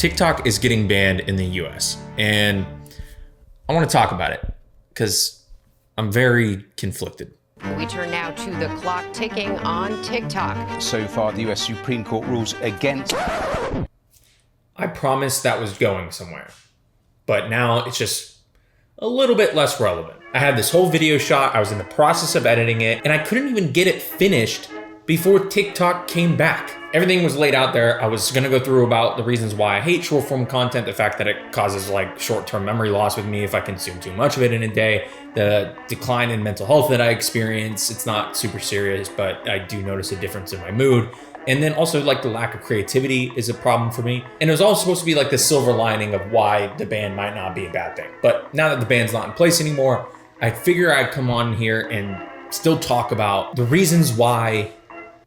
TikTok is getting banned in the US, and I want to talk about it because I'm very conflicted. We turn now to the clock ticking on TikTok. So far, the US Supreme Court rules against. I promised that was going somewhere, but now it's just a little bit less relevant. I had this whole video shot, I was in the process of editing it, and I couldn't even get it finished before TikTok came back. Everything was laid out there. I was gonna go through about the reasons why I hate short form content, the fact that it causes like short-term memory loss with me if I consume too much of it in a day, the decline in mental health that I experience. It's not super serious, but I do notice a difference in my mood. And then also like the lack of creativity is a problem for me. And it was all supposed to be like the silver lining of why the ban might not be a bad thing. But now that the ban's not in place anymore, I figure I'd come on here and still talk about the reasons why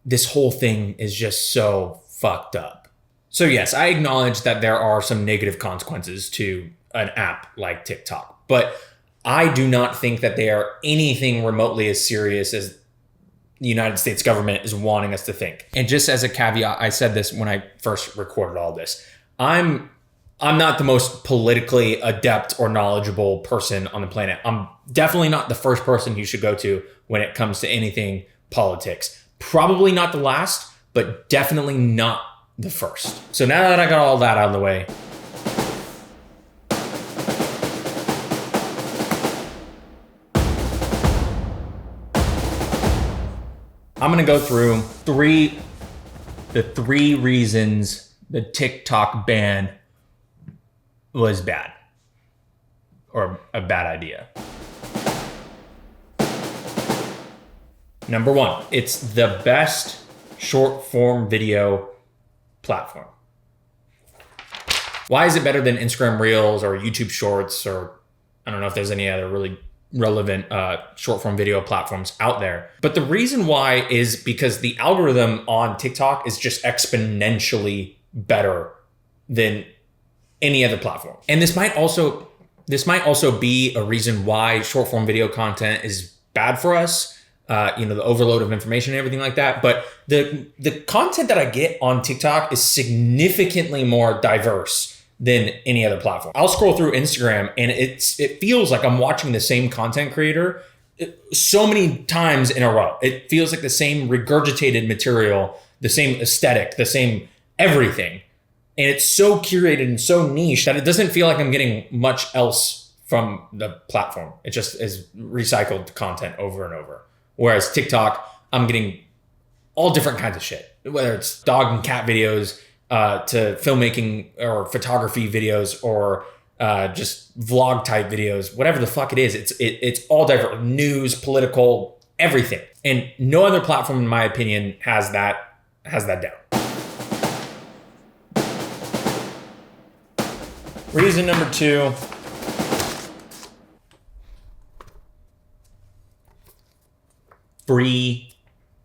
this whole thing is just so fucked up. So yes, I acknowledge that there are some negative consequences to an app like TikTok, but I do not think that they are anything remotely as serious as the United States government is wanting us to think. And just as a caveat, I said this when I first recorded all this, I'm not the most politically adept or knowledgeable person on the planet. I'm definitely not the first person you should go to when it comes to anything politics. Probably not the last, but definitely not the first. So now that I got all that out of the way, I'm gonna go through the three reasons the TikTok ban was bad or a bad idea. Number one, it's the best short form video platform. Why is it better than Instagram Reels or YouTube Shorts, or I don't know if there's any other really relevant short form video platforms out there? But the reason why is because the algorithm on TikTok is just exponentially better than any other platform. And this might also be a reason why short form video content is bad for us. The overload of information and everything like that. But the content that I get on TikTok is significantly more diverse than any other platform. I'll scroll through Instagram and it feels like I'm watching the same content creator so many times in a row. It feels like the same regurgitated material, the same aesthetic, the same everything. And it's so curated and so niche that it doesn't feel like I'm getting much else from the platform. It just is recycled content over and over. Whereas TikTok, I'm getting all different kinds of shit, whether it's dog and cat videos to filmmaking or photography videos or just vlog type videos, whatever the fuck it is. It's all different, news, political, everything. And no other platform, in my opinion, has that down. Reason number two. Free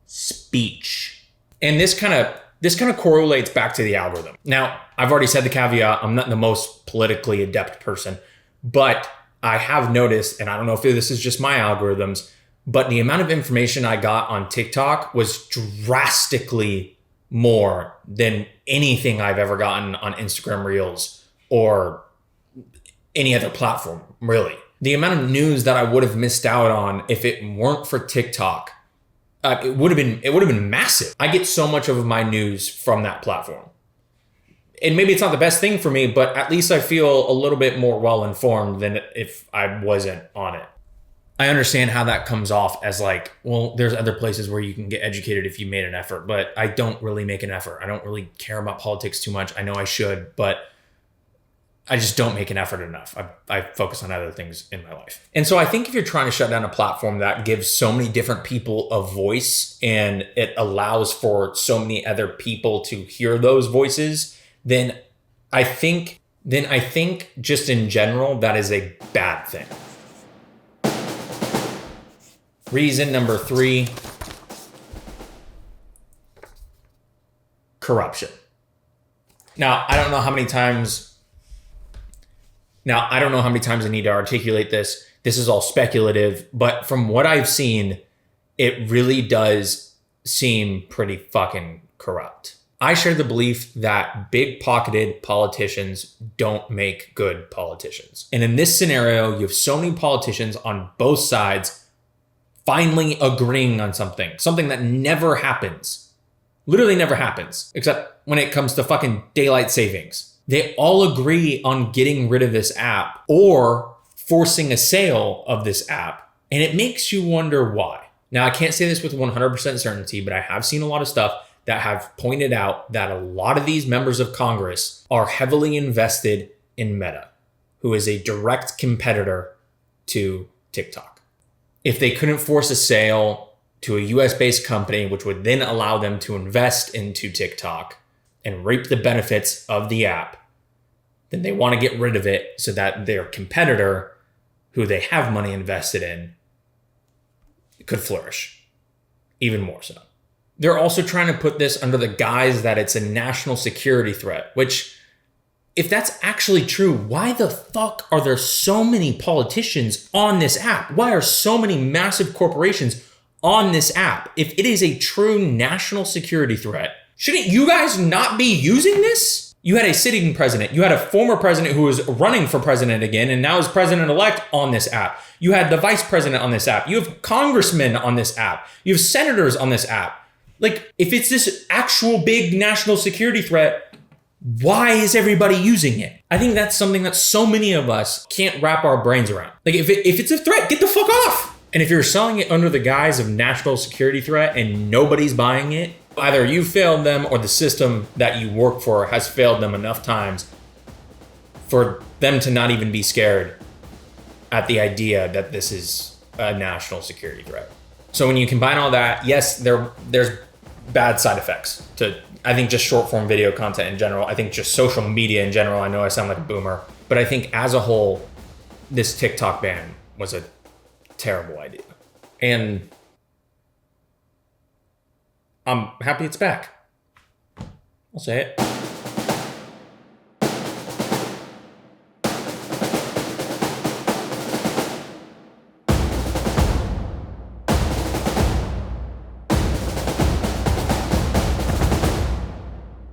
speech. And this kind of correlates back to the algorithm. Now, I've already said the caveat, I'm not the most politically adept person, but I have noticed, and I don't know if this is just my algorithms, but the amount of information I got on TikTok was drastically more than anything I've ever gotten on Instagram Reels or any other platform, really. The amount of news that I would have missed out on if it weren't for TikTok, it would have been massive. I get so much of my news from that platform. And maybe it's not the best thing for me, but at least I feel a little bit more well-informed than if I wasn't on it. I understand how that comes off as like, well, there's other places where you can get educated if you made an effort, but I don't really make an effort. I don't really care about politics too much. I know I should, but I just don't make an effort enough. I focus on other things in my life. And so I think if you're trying to shut down a platform that gives so many different people a voice and it allows for so many other people to hear those voices, then I think just in general, that is a bad thing. Reason number three, corruption. Now, I don't know how many times I need to articulate this. This is all speculative, but from what I've seen, it really does seem pretty fucking corrupt. I share the belief that big-pocketed politicians don't make good politicians. And in this scenario, you have so many politicians on both sides finally agreeing on something that never happens. Literally never happens, except when it comes to fucking daylight savings. They all agree on getting rid of this app or forcing a sale of this app. And it makes you wonder why. Now, I can't say this with 100% certainty, but I have seen a lot of stuff that have pointed out that a lot of these members of Congress are heavily invested in Meta, who is a direct competitor to TikTok. If they couldn't force a sale to a US-based company, which would then allow them to invest into TikTok and reap the benefits of the app, then they want to get rid of it so that their competitor, who they have money invested in, could flourish even more so. They're also trying to put this under the guise that it's a national security threat, which, if that's actually true, why the fuck are there so many politicians on this app? Why are so many massive corporations on this app? If it is a true national security threat, shouldn't you guys not be using this? You had a sitting president. You had a former president who was running for president again and now is president-elect on this app. You had the vice president on this app. You have congressmen on this app. You have senators on this app. Like, if it's this actual big national security threat, why is everybody using it? I think that's something that so many of us can't wrap our brains around. Like, if it's a threat, get the fuck off. And if you're selling it under the guise of national security threat and nobody's buying it, either you failed them or the system that you work for has failed them enough times for them to not even be scared at the idea that this is a national security threat. So when you combine all that, yes, there's bad side effects to, I think, just short form video content in general. I think just social media in general. I know I sound like a boomer, but I think as a whole, this TikTok ban was a terrible idea. And I'm happy it's back. I'll say it.